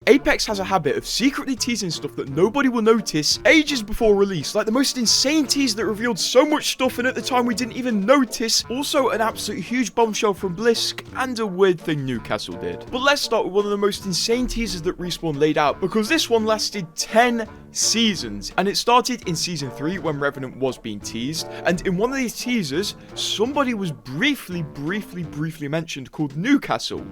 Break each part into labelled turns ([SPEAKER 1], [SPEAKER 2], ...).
[SPEAKER 1] Apex has a habit of secretly teasing stuff that nobody will notice ages before release, like the most insane teaser that revealed so much stuff and at the time we didn't even notice, also an absolute huge bombshell from Blisk, and a weird thing Newcastle did. But let's start with one of the most insane teasers that Respawn laid out, because this one lasted 10 seasons, and it started in season 3 when Revenant was being teased, and in one of these teasers, somebody was briefly mentioned called Newcastle.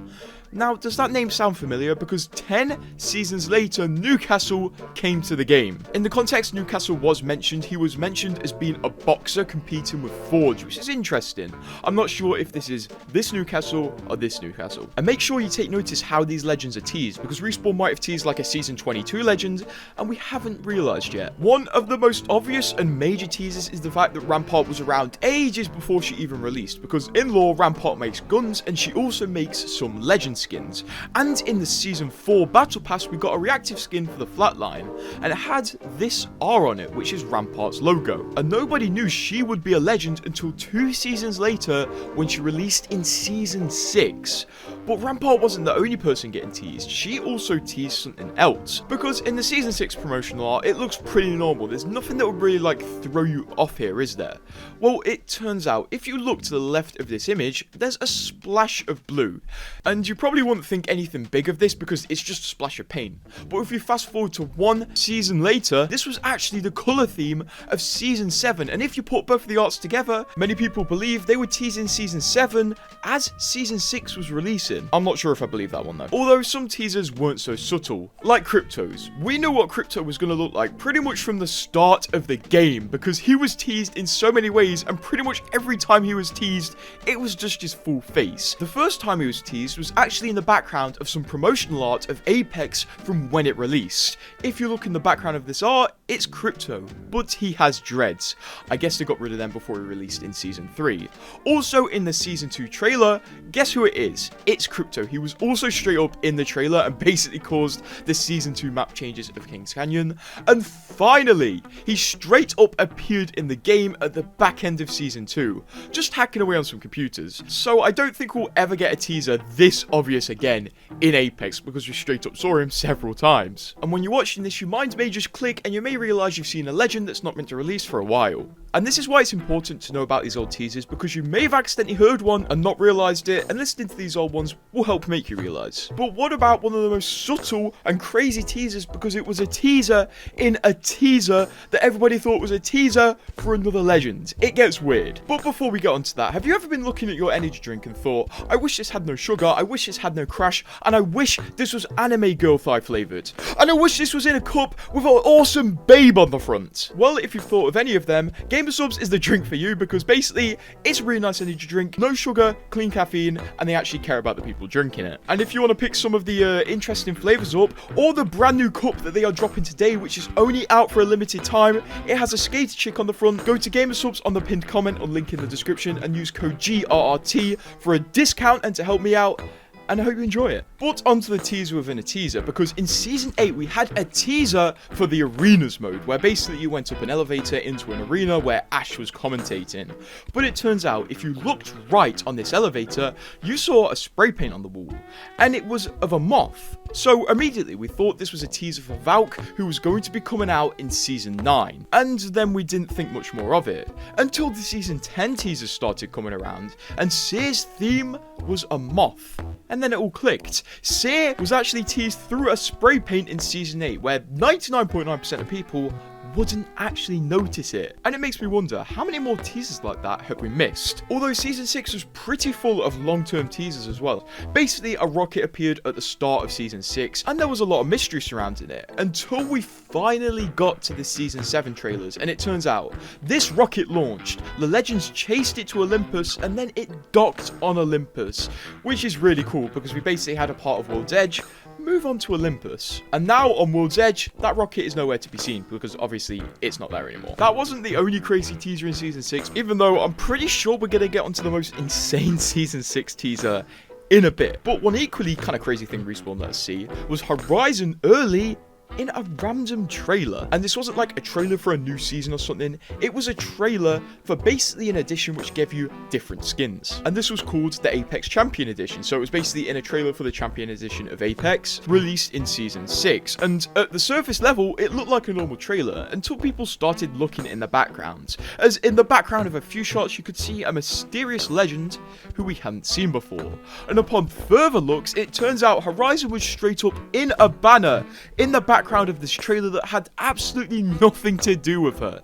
[SPEAKER 1] Now, does that name sound familiar? Because 10 seasons later, Newcastle came to the game. In the context Newcastle was mentioned, he was mentioned as being a boxer competing with Forge, which is interesting. I'm not sure if this is this Newcastle or this Newcastle. And make sure you take notice how these legends are teased, because Respawn might have teased like a season 22 legend, and we haven't realized yet. One of the most obvious and major teasers is the fact that Rampart was around ages before she even released, because in lore, Rampart makes guns, and she also makes some legend skins. And in the season 4 battle pass, we got a reactive skin for the flatline, and it had this R on it, which is Rampart's logo. And nobody knew she would be a legend until 2 seasons later when she released in season 6. But Rampart wasn't the only person getting teased, she also teased something else. Because in the season 6 promotional art, it looks pretty normal, there's nothing that would really like throw you off here, is there? Well, it turns out, if you look to the left of this image, there's a splash of blue. And you probably wouldn't think anything big of this because it's just a splash of paint. But if you fast forward to 1 season later, this was actually the colour theme of season 7. And if you put both of the arts together, many people believe they were teasing season 7 as season 6 was releasing. I'm not sure if I believe that one though. Although some teasers weren't so subtle, like Crypto's. We knew what Crypto was going to look like pretty much from the start of the game, because he was teased in so many ways, and pretty much every time he was teased, it was just his full face. The first time he was teased was actually in the background of some promotional art of Apex from when it released. If you look in the background of this art, it's Crypto, but he has dreads. I guess they got rid of them before he released in season 3. Also in the season 2 trailer, guess who it is? It's Crypto. He was also straight up in the trailer and basically caused the season 2 map changes of Kings Canyon. And finally, he straight up appeared in the game at the back end of season 2, just hacking away on some computers. So I don't think we'll ever get a teaser this obvious again in Apex, because we straight up saw him several times. And when you're watching this, your mind may just click and you may realize you've seen a legend that's not meant to release for a while. And this is why it's important to know about these old teasers, because you may have accidentally heard one and not realized it, and listening to these old ones will help make you realize. But what about one of the most subtle and crazy teasers, because it was a teaser in a teaser that everybody thought was a teaser for another legend? It gets weird. But before we get onto that, have you ever been looking at your energy drink and thought, I wish this had no sugar, I wish this had no crash, and I wish this was anime girl thigh flavored, and I wish this was in a cup with an awesome babe on the front? Well, if you've thought of any of them, Gamer Subs is the drink for you, because basically it's a really nice energy drink, no sugar, clean caffeine, and they actually care about the people drinking it. And if you want to pick some of the interesting flavors up, or the brand new cup that they are dropping today, which is only out for a limited time, it has a skater chick on the front. Go to Gamer Subs on the pinned comment or link in the description and use code GRRT for a discount and to help me out. And I hope you enjoy it. But onto the teaser within a teaser, because in season 8 we had a teaser for the arenas mode, where basically you went up an elevator into an arena where Ash was commentating. But it turns out, if you looked right on this elevator, you saw a spray paint on the wall, and it was of a moth. So immediately we thought this was a teaser for Valk, who was going to be coming out in season 9. And then we didn't think much more of it, until the season 10 teasers started coming around, and Seer's theme was a moth. And then it all clicked. Seer was actually teased through a spray paint in season 8, where 99.9% of people wouldn't actually notice it. And it makes me wonder, how many more teasers like that have we missed? Although season 6 was pretty full of long-term teasers as well. Basically, a rocket appeared at the start of season 6, and there was a lot of mystery surrounding it, until we finally got to the season 7 trailers. And it turns out, this rocket launched, the legends chased it to Olympus, and then it docked on Olympus, which is really cool, because we basically had a part of World's Edge move on to Olympus. And now on World's Edge, that rocket is nowhere to be seen, because obviously it's not there anymore. That wasn't the only crazy teaser in season 6, even though I'm pretty sure we're gonna get onto the most insane season 6 teaser in a bit. But one equally kind of crazy thing Respawn let us see was Horizon early in a random trailer. And this wasn't like a trailer for a new season or something. It was a trailer for basically an edition which gave you different skins. And this was called the Apex Champion Edition. So it was basically in a trailer for the Champion Edition of Apex, released in Season 6. And at the surface level, it looked like a normal trailer until people started looking in the background. As in the background of a few shots, you could see a mysterious legend who we hadn't seen before. And upon further looks, it turns out Horizon was straight up in a banner in the background of this trailer that had absolutely nothing to do with her.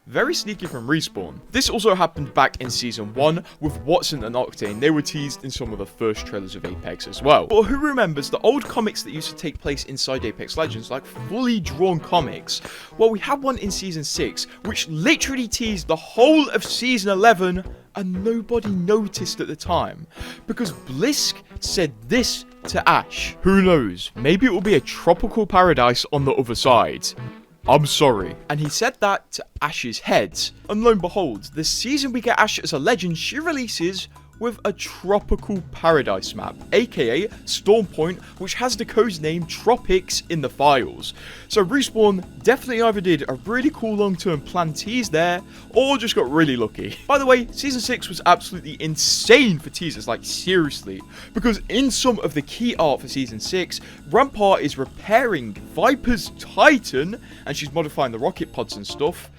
[SPEAKER 1] Very sneaky from Respawn. This also happened back in Season 1 with Watson and Octane. They were teased in some of the first trailers of Apex as well. But who remembers the old comics that used to take place inside Apex Legends, like fully drawn comics? Well, we had one in Season 6, which literally teased the whole of Season 11, and nobody noticed at the time. Because Blisk said this to Ash. Who knows, maybe it will be a tropical paradise on the other side. I'm sorry. And he said that to Ash's head. And lo and behold, the season we get Ash as a legend, she releases with a tropical paradise map, aka Storm Point, which has the code name Tropics in the files. So Respawn definitely either did a really cool long-term plan tease there, or just got really lucky. By the way, Season 6 was absolutely insane for teasers, like seriously, because in some of the key art for Season 6, Rampart is repairing Viper's Titan, and she's modifying the rocket pods and stuff.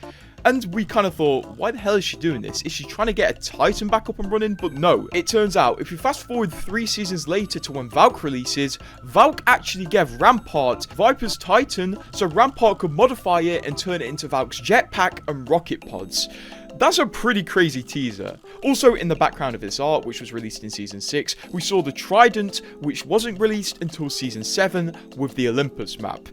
[SPEAKER 1] And we kind of thought, why the hell is she doing this? Is she trying to get a Titan back up and running? But no, it turns out, if you fast forward 3 seasons later to when Valk releases, Valk actually gave Rampart Viper's Titan, so Rampart could modify it and turn it into Valk's jetpack and rocket pods. That's a pretty crazy teaser. Also, in the background of this art, which was released in Season 6, we saw the Trident, which wasn't released until Season 7 with the Olympus map.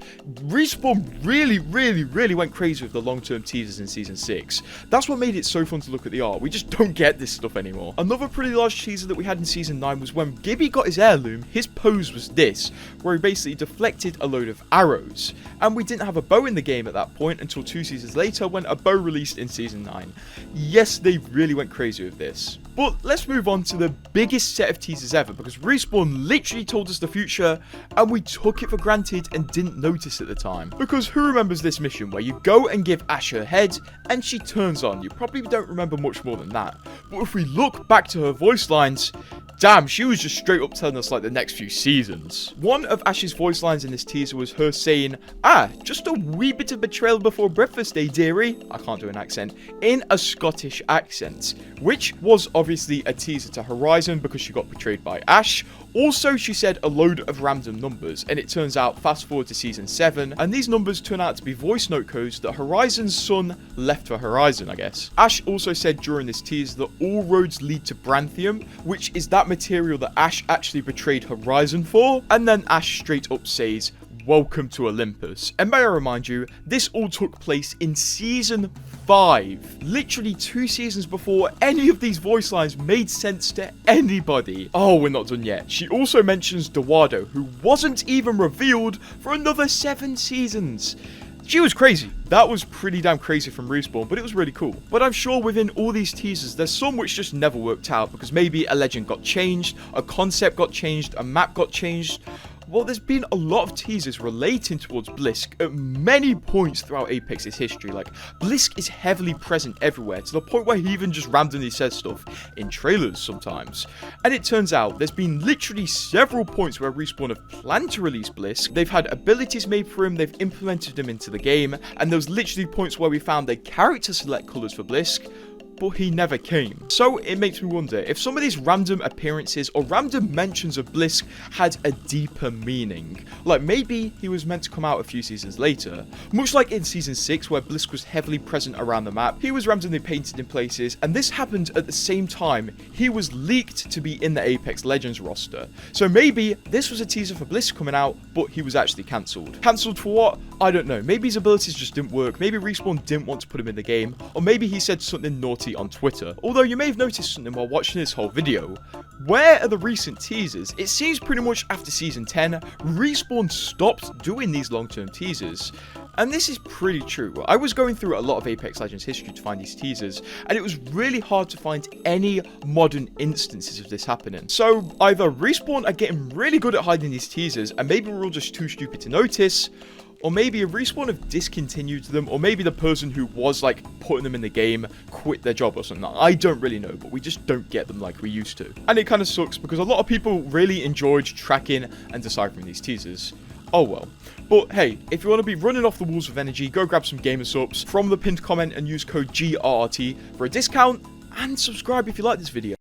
[SPEAKER 1] Respawn really went crazy with the long-term teasers in Season 6. That's what made it so fun to look at the art. We just don't get this stuff anymore. Another pretty large teaser that we had in Season 9 was when Gibby got his heirloom, his pose was this, where he basically deflected a load of arrows. And we didn't have a bow in the game at that point until 2 seasons later when a bow released in Season 9. Yes, they really went crazy with this. But let's move on to the biggest set of teasers ever, because Respawn literally told us the future, and we took it for granted and didn't notice at the time. Because who remembers this mission where you go and give Ash her head, and she turns on? You probably don't remember much more than that. But if we look back to her voice lines, damn, she was just straight up telling us like the next few seasons. One of Ash's voice lines in this teaser was her saying, just a wee bit of betrayal before breakfast, eh, dearie? I can't do an accent. In a Scottish accent, which was obviously a teaser to Horizon because she got betrayed by Ash. Also, she said a load of random numbers, and it turns out, fast forward to Season 7, and these numbers turn out to be voice note codes that Horizon's son left for Horizon, I guess. Ash also said during this teaser that all roads lead to Branthium, which is that material that Ash actually betrayed Horizon for, and then Ash straight up says, welcome to Olympus. And may I remind you, this all took place in Season 5. Literally 2 seasons before any of these voice lines made sense to anybody. Oh, we're not done yet. She also mentions Dewado, who wasn't even revealed for another 7 seasons. She was crazy. That was pretty damn crazy from Respawn, but it was really cool. But I'm sure within all these teasers, there's some which just never worked out because maybe a legend got changed, a concept got changed, a map got changed. Well, there's been a lot of teasers relating towards Blisk at many points throughout Apex's history. Like, Blisk is heavily present everywhere, to the point where he even just randomly says stuff in trailers sometimes. And it turns out there's been literally several points where Respawn have planned to release Blisk. They've had abilities made for him, they've implemented them into the game, and there was literally points where we found their character select colours for Blisk, but he never came. So it makes me wonder if some of these random appearances or random mentions of Blisk had a deeper meaning. Like maybe he was meant to come out a few seasons later. Much like in Season 6 where Blisk was heavily present around the map, he was randomly painted in places, and this happened at the same time he was leaked to be in the Apex Legends roster. So maybe this was a teaser for Blisk coming out, but he was actually cancelled. Cancelled for what? I don't know. Maybe his abilities just didn't work. Maybe Respawn didn't want to put him in the game, or maybe he said something naughty on Twitter. Although you may have noticed something while watching this whole video. Where are the recent teasers? It seems pretty much after Season 10, Respawn stopped doing these long-term teasers. And this is pretty true. I was going through a lot of Apex Legends history to find these teasers, and it was really hard to find any modern instances of this happening. So either Respawn are getting really good at hiding these teasers, and maybe we're all just too stupid to notice, Or maybe a respawn have discontinued them, or maybe the person who was, like, putting them in the game quit their job or something. I don't really know, but we just don't get them like we used to. And it kind of sucks because a lot of people really enjoyed tracking and deciphering these teasers. Oh well. But hey, if you want to be running off the walls with energy, go grab some gamer subs from the pinned comment and use code GRRT for a discount, and subscribe if you like this video.